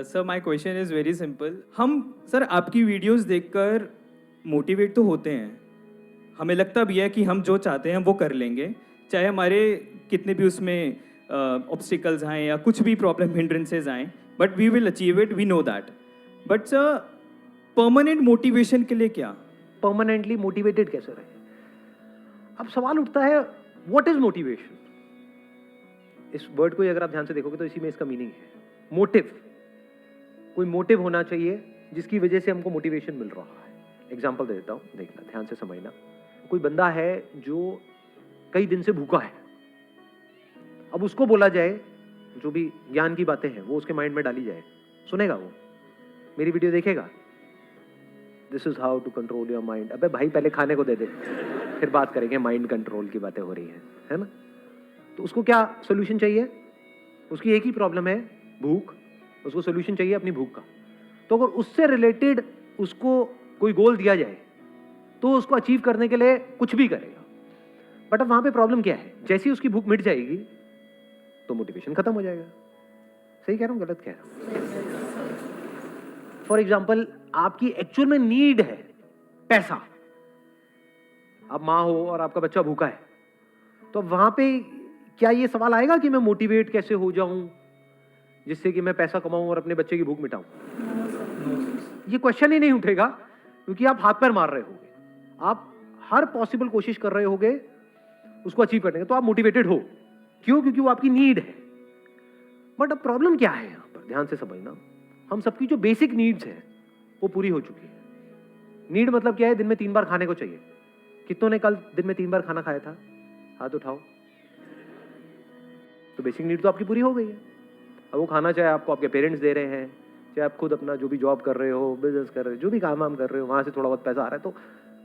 Sir my question is very simple. हम sir आपकी videos देखकर मोटिवेट तो होते हैं, हमें लगता भी है कि हम जो चाहते हैं वो कर लेंगे, चाहे हमारे कितने भी उसमें ऑब्स्टिकल्स आएँ या कुछ भी प्रॉब्लम हिंड्रेंसेज आएँ, but we will achieve it, we know that. But sir permanent motivation के लिए क्या? परमानेंटली मोटिवेटेड कैसे रहे? अब सवाल उठता है व्हाट इज मोटिवेशन। इस वर्ड को अगर आप ध्यान से देखोगे तो इसी में इसका मीनिंग है मोटिव। कोई मोटिव होना चाहिए जिसकी वजह से हमको मोटिवेशन मिल रहा है। एग्जांपल दे देता हूं, देखना ध्यान से समझना। कोई बंदा है जो कई दिन से भूखा है, अब उसको बोला जाए जो भी ज्ञान की बातें हैं वो उसके माइंड में डाली जाए, सुनेगा वो? मेरी वीडियो देखेगा? This is how to control your mind. अबे भाई पहले खाने को दे दे, फिर बात करेंगे माइंड कंट्रोल की बातें हो रही है ना? तो उसको क्या सोल्यूशन चाहिए? उसकी एक ही प्रॉब्लम है, भूख। उसको सोल्यूशन चाहिए अपनी भूख का। तो अगर उससे रिलेटेड उसको कोई गोल दिया जाए तो उसको अचीव करने के लिए कुछ भी करेगा। बट अब वहां पे प्रॉब्लम क्या है? जैसे ही उसकी भूख मिट जाएगी तो मोटिवेशन खत्म हो जाएगा। सही कह रहा हूं, गलत कह रहा हूं? फॉर एग्जाम्पल, आपकी एक्चुअल में नीड है पैसा। आप मां हो और आपका बच्चा भूखा है, तो वहां पे क्या ये सवाल आएगा कि मैं मोटिवेट कैसे हो जाऊं जिससे कि मैं पैसा कमाऊं और अपने बच्चे की भूख मिटाऊं? ये क्वेश्चन ही नहीं उठेगा, क्योंकि आप हाथ पैर मार रहे होगे, आप हर पॉसिबल कोशिश कर रहे होगे उसको अचीव करने का, तो आप मोटिवेटेड हो। क्यों? क्योंकि वो आपकी नीड है। बट अब प्रॉब्लम क्या है यहां पर? ध्यान से समझना। हम सबकी जो बेसिक नीड्स है वो पूरी हो चुकी है। नीड मतलब क्या है? दिन में 3 बार खाने को चाहिए। कितनों ने कल दिन में 3 बार खाना खाया था? हाथ उठाओ। तो बेसिक नीड तो आपकी पूरी हो गई है। अब वो खाना चाहे आपको आपके पेरेंट्स दे रहे हैं, चाहे आप खुद अपना जो भी जॉब कर रहे हो, बिजनेस कर रहे हो, जो भी काम कर रहे हो, वहां से थोड़ा बहुत पैसा आ रहा है, तो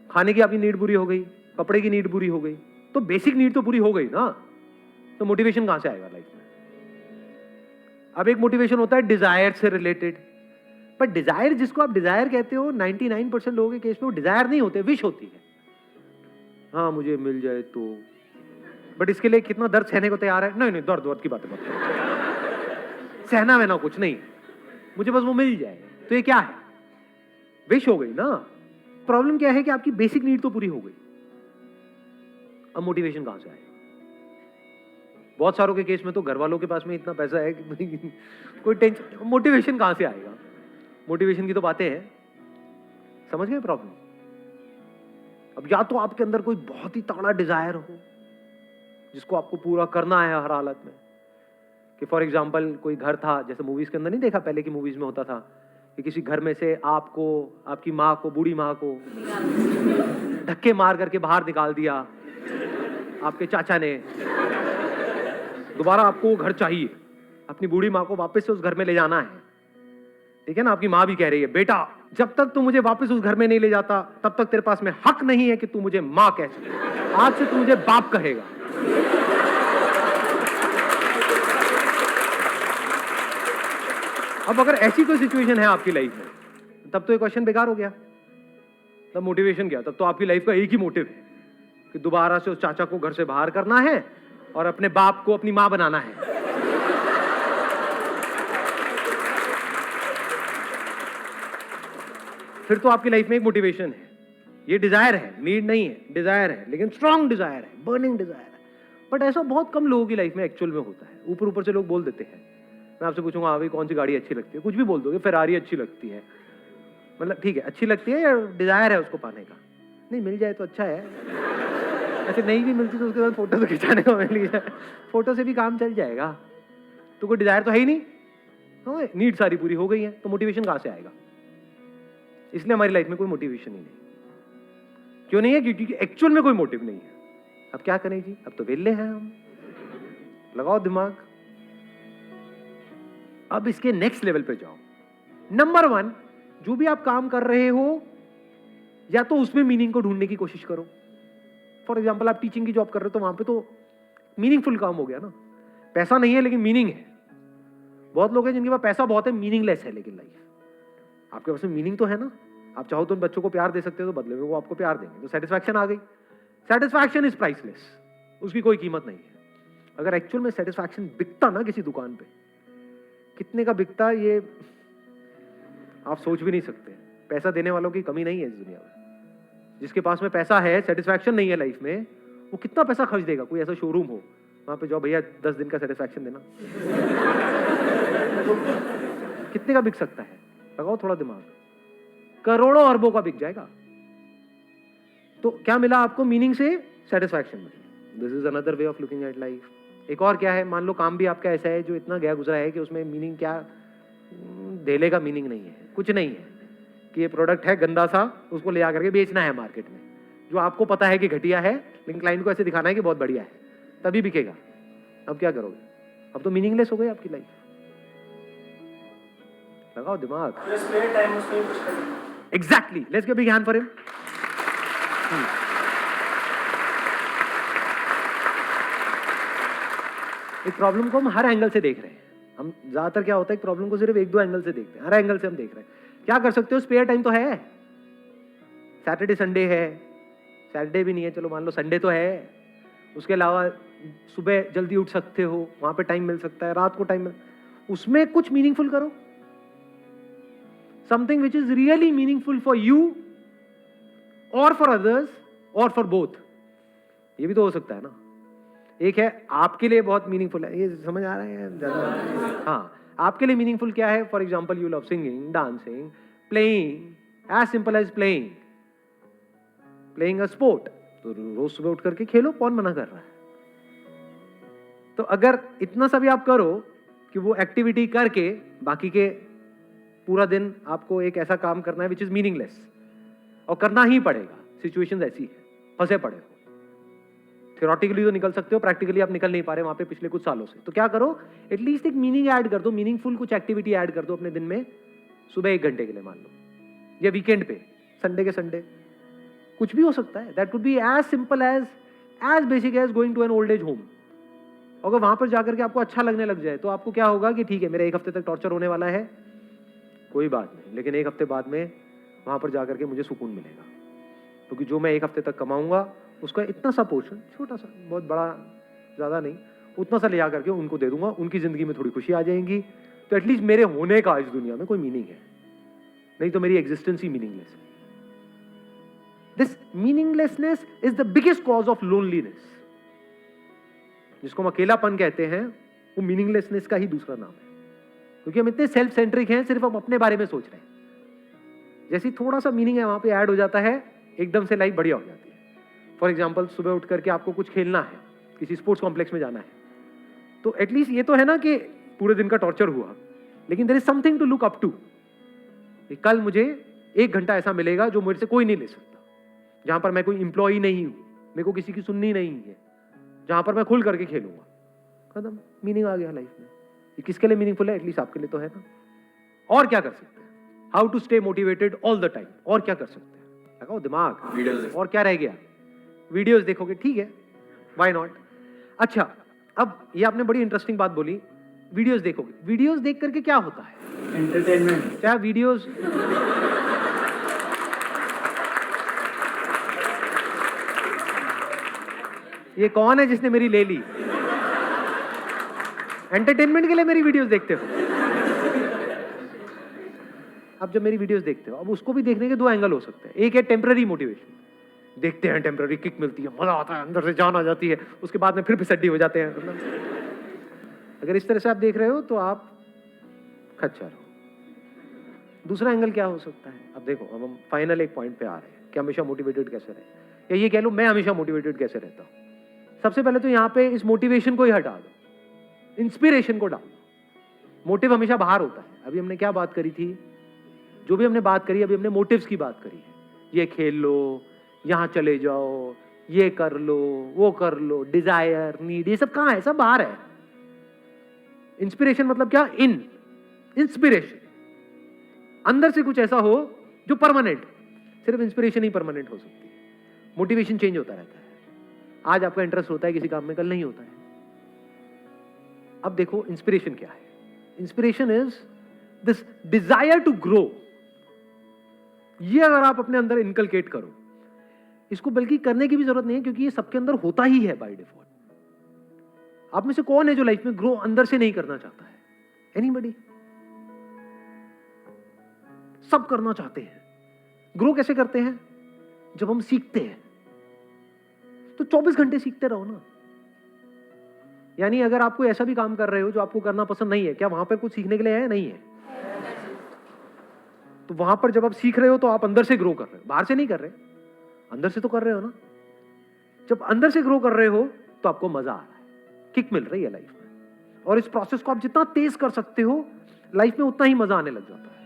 खाने की आपकी नीड पूरी हो गई, कपड़े की नीड पूरी हो गई, तो बेसिक नीड तो पूरी हो गई ना। तो मोटिवेशन कहां से आएगा लाइफ में? अब एक मोटिवेशन होता है डिजायर से रिलेटेड। पर डिजायर, जिसको आप डिजायर कहते हो, 99% लोगों के केस में वो डिजायर नहीं होते, विश होती है। हाँ मुझे मिल जाए तो। बट इसके लिए कितना दर्द सहने को तैयार है? नहीं नहीं, दर्द वर्द की बातें मत करो। सहना वहना कुछ नहीं, मुझे बस वो मिल जाए। तो ये क्या है? विश हो गई ना। प्रॉब्लम क्या है कि आपकी बेसिक नीड तो पूरी हो गई। अब मोटिवेशन कहां से आएगा? बहुत सारों के केस में तो घर वालों के पास में इतना पैसा है कि कोई टेंशन, मोटिवेशन कहां से आएगा? मोटिवेशन की तो बातें हैं। समझ गए प्रॉब्लम? अब या तो आपके अंदर कोई बहुत ही तगड़ा डिजायर हो जिसको आपको पूरा करना है हर हालत में। कि फॉर एग्जांपल कोई घर था, जैसे मूवीज के अंदर नहीं देखा, पहले की मूवीज में होता था कि किसी घर में से आपको, आपकी माँ को, बूढ़ी माँ को धक्के मार करके बाहर निकाल दिया आपके चाचा ने। दोबारा आपको वो घर चाहिए, अपनी बूढ़ी माँ को वापस से उस घर में ले जाना है। ठीक है ना? आपकी माँ भी कह रही है, बेटा जब तक तू मुझे वापस उस घर में नहीं ले जाता तब तक तेरे पास में हक नहीं है कि तू मुझे माँ कह सके। आज से तू मुझे बाप कहेगा। अब अगर ऐसी कोई सिचुएशन है आपकी लाइफ में, तब तो ये क्वेश्चन बेकार हो गया। तब मोटिवेशन क्या? तब तो आपकी लाइफ का एक ही मोटिव है कि दोबारा से उस चाचा को घर से बाहर करना है और अपने बाप को अपनी मां बनाना है। फिर तो आपकी लाइफ में एक मोटिवेशन है। ये डिजायर है, नीड नहीं है, डिजायर है, लेकिन स्ट्रॉन्ग डिजायर है, बर्निंग डिजायर है। बट ऐसा बहुत कम लोगों की लाइफ में एक्चुअल में होता है। ऊपर ऊपर से लोग बोल देते हैं। मैं आपसे पूछूंगा, हाँ भाई कौन सी गाड़ी अच्छी लगती है? कुछ भी बोल दोगे, फेरारी अच्छी लगती है, मतलब ठीक है, अच्छी लगती है, या डिजायर है उसको पाने का? नहीं, मिल जाए तो अच्छा है। ऐसे नहीं भी मिलती तो उसके बाद फोटो तो खिंचाने को मिल जाए, फोटो से भी काम चल जाएगा। तो कोई डिजायर तो है ही नहीं, हाँ नीड सारी पूरी हो गई है, तो मोटिवेशन कहां से आएगा? इसलिए हमारी लाइफ में कोई मोटिवेशन ही नहीं। क्यों नहीं है? क्योंकि एक्चुअल में कोई मोटिव नहीं है। अब क्या करें जी? अब तो वेले हैं हम, लगाओ दिमाग। अब इसके नेक्स्ट लेवल पे जाओ। नंबर 1, जो भी आप काम कर रहे हो या तो उसमें मीनिंग को ढूंढने की कोशिश करो। फॉर एग्जांपल आप टीचिंग की जॉब कर रहे हो, तो वहां पे तो मीनिंगफुल काम हो गया ना। पैसा नहीं है लेकिन मीनिंग है। बहुत लोग हैं जिनके पास पैसा बहुत है, मीनिंगलेस है लेकिन लाइफ। आपके पास में मीनिंग तो है ना। आप चाहो तो उन बच्चों को प्यार दे सकते हो, तो बदले में वो आपको प्यार देंगे, तो सेटिस्फैक्शन आ गई। सेटिस्फैक्शन इज प्राइसलेस, उसकी कोई कीमत नहीं है। अगर एक्चुअल में सेटिस्फैक्शन बिकता ना किसी दुकान पे, कितने का बिकता ये आप सोच भी नहीं सकते। पैसा देने वालों की कमी नहीं है इस दुनिया में। जिसके पास में पैसा है, सेटिस्फैक्शन नहीं है लाइफ में, वो कितना पैसा खर्च देगा? कोई ऐसा शोरूम हो, वहां पे जाओ भैया 10 दिन का सेटिस्फैक्शन देना कितने का बिक सकता है? लगाओ थोड़ा दिमाग, करोड़ों अरबों का बिक जाएगा। तो क्या मिला आपको? मीनिंग से सेटिस्फैक्शन मिली। This is another way of looking at life. एक और क्या है, मान लो काम भी आपका ऐसा है जो इतना गया गुजरा है कि उसमें मीनिंग क्या, धेले का मीनिंग नहीं है, कुछ नहीं है कि ये प्रोडक्ट है गंदा सा, उसको ले आकर के बेचना है मार्केट में, जो आपको पता है कि घटिया है, लेकिन क्लाइंट को ऐसे दिखाना है कि बहुत बढ़िया है, तभी बिकेगा। अब क्या करोगे? अब तो मीनिंगलेस हो गई आपकी लाइफ। लगाओ दिमाग। Exactly, let's give a big hand for him. एक प्रॉब्लम को हम हर एंगल से देख रहे हैं। हम ज्यादातर क्या होता है, एक प्रॉब्लम को सिर्फ एक दो एंगल से देखते हैं, हर एंगल से हम देख रहे हैं। क्या कर सकते हो? स्पेयर टाइम तो है, सैटरडे संडे है, सैटरडे भी नहीं है, चलो मान लो संडे तो है। उसके अलावा सुबह जल्दी उठ सकते हो, वहां पे टाइम मिल सकता है, रात को टाइम मिल, उसमें कुछ मीनिंगफुल करो। Something which is really meaningful for you और फॉर अदर्स और फॉर बोथ। ये भी तो हो सकता है ना। एक है आपके लिए बहुत मीनिंगफुल है, ये समझ आ रहा है ज्यादा? हाँ, आपके लिए मीनिंगफुल क्या है? For example you love singing, dancing, playing, as simple as playing a sport. तो रोज सुबह उठ करके खेलो, कौन मना कर रहा है? तो अगर इतना सा भी आप करो कि वो एक्टिविटी करके बाकी के पूरा दिन आपको एक ऐसा काम करना है विच इज मीनिंगलेस, और करना ही पड़ेगा, सिचुएशंस ऐसी है, फंसे पड़े हो। थ्योरेटिकली तो निकल सकते हो, प्रैक्टिकली आप निकल नहीं पा रहे वहां पे पिछले कुछ सालों से। तो क्या करो, एटलीस्ट एक मीनिंग ऐड कर दो, मीनिंगफुल कुछ एक्टिविटी ऐड कर दो अपने दिन में। सुबह 1 घंटे के लिए मान लो, या वीकेंड पे, संडे के संडे, कुछ भी हो सकता है। That could be as simple as basic as going to an old age home. अगर वहां पर जाकर के आपको अच्छा लगने लग जाए तो आपको क्या होगा कि ठीक है, मेरा 1 हफ्ते तक टॉर्चर होने वाला है, कोई बात नहीं, लेकिन 1 हफ्ते बाद में वहां पर जाकर के मुझे सुकून मिलेगा, क्योंकि जो मैं 1 हफ्ते तक कमाऊंगा उसका इतना सा पोर्शन, छोटा सा, बहुत बड़ा ज्यादा नहीं, उतना सा ले जा करके उनको दे दूंगा, उनकी जिंदगी में थोड़ी खुशी आ जाएगी। तो एटलीस्ट मेरे होने का इस दुनिया में कोई मीनिंग है, नहीं तो मेरी एग्जिस्टेंस ही मीनिंगलेस है। This meaninglessness is the biggest cause of loneliness. जिसको हम अकेलापन कहते हैं, वो मीनिंगलेसनेस का ही दूसरा नाम है, क्योंकि हम इतने सेल्फ सेंट्रिक हैं, सिर्फ हम अपने बारे में सोच रहे हैं। जैसे थोड़ा सा मीनिंग है वहां पे ऐड हो जाता है, एकदम से लाइफ बढ़िया हो जाती है। फॉर एग्जाम्पल, सुबह उठ करके आपको कुछ खेलना है, किसी स्पोर्ट्स कॉम्प्लेक्स में जाना है, तो एटलीस्ट ये तो है ना कि पूरे दिन का टॉर्चर हुआ, लेकिन there is something to look up to. कल मुझे 1 घंटा ऐसा मिलेगा जो मुझसे कोई नहीं ले सकता, जहां पर मैं कोई इंप्लॉई नहीं हूं, मेरे को किसी की सुननी नहीं है, जहां पर मैं खुल करके खेलूंगा। खत्म, मीनिंग आ गया लाइफ में। ये किसके लिए मीनिंगफुल है? एटलीस्ट आपके लिए तो है ना। और क्या कर सकते हैं? How to stay motivated all the time. और क्या कर सकते हैं? लगाओ दिमाग। और क्या रह गया? वीडियोस देखोगे, ठीक है, व्हाई नॉट। अच्छा, अब ये आपने बड़ी इंटरेस्टिंग बात बोली, वीडियोस देखोगे। वीडियोस देख करके क्या होता है? एंटरटेनमेंट। क्या वीडियोस ये कौन है जिसने मेरी ले ली? एंटरटेनमेंट के लिए मेरी वीडियोस देखते हो? अब जब मेरी वीडियोस देखते हो, अब उसको भी देखने के 2 एंगल हो सकते हैं। एक है टेम्पररी मोटिवेशन, देखते हैं, टेम्पररी किक मिलती है, मजा आता है, अंदर से जान आ जाती है, उसके बाद में फिर फिसड्डी हो जाते हैं। अगर इस तरह से आप देख रहे हो तो आप खच्चर हो। दूसरा एंगल क्या हो सकता है? अब देखो, अब हम फाइनल एक पॉइंट पे आ रहे हैं कि हमेशा मोटिवेटेड कैसे रहे, या ये कह लो मैं हमेशा मोटिवेटेड कैसे रहता हूं। सबसे पहले तो यहाँ पे इस मोटिवेशन को ही हटा दो, इंस्पिरेशन को डालो। मोटिव हमेशा बाहर होता है। अभी हमने क्या बात करी थी? जो भी हमने बात करी, अभी हमने मोटिव्स की बात करी है। ये खेल लो, यहां चले जाओ, ये कर लो, वो कर लो, डिजायर, नीड, ये सब कहां है? सब बाहर है। इंस्पिरेशन मतलब क्या? इंस्पिरेशन अंदर से कुछ ऐसा हो जो परमानेंट। सिर्फ इंस्पिरेशन ही परमानेंट हो सकती है, मोटिवेशन चेंज होता रहता है। आज आपका इंटरेस्ट होता है किसी काम में, कल नहीं होता है। अब देखो इंस्पिरेशन क्या है? Inspiration is this desire to grow. ये अगर आप अपने अंदर इनकलकेट करो, इसको बल्कि करने की भी जरूरत नहीं है, क्योंकि ये सबके अंदर होता ही है बाय डिफॉल्ट। आप में से कौन है जो लाइफ में ग्रो अंदर से नहीं करना चाहता है? एनीबडी? सब करना चाहते हैं। ग्रो कैसे करते हैं? जब हम सीखते हैं। तो 24 घंटे सीखते रहो ना। यानी अगर आप कोई ऐसा भी काम कर रहे हो जो आपको करना पसंद नहीं है, क्या वहां पर कुछ सीखने के लिए है? नहीं है। तो वहां पर जब आप सीख रहे हो तो आप अंदर से ग्रो कर रहे हो, बाहर से नहीं कर रहे, अंदर से तो कर रहे हो ना। जब अंदर से ग्रो कर रहे हो तो आपको मजा आ रहा है, किक मिल रही है लाइफ में। और इस प्रोसेस को आप जितना तेज कर सकते हो लाइफ में, उतना ही मजा आने लग जाता है।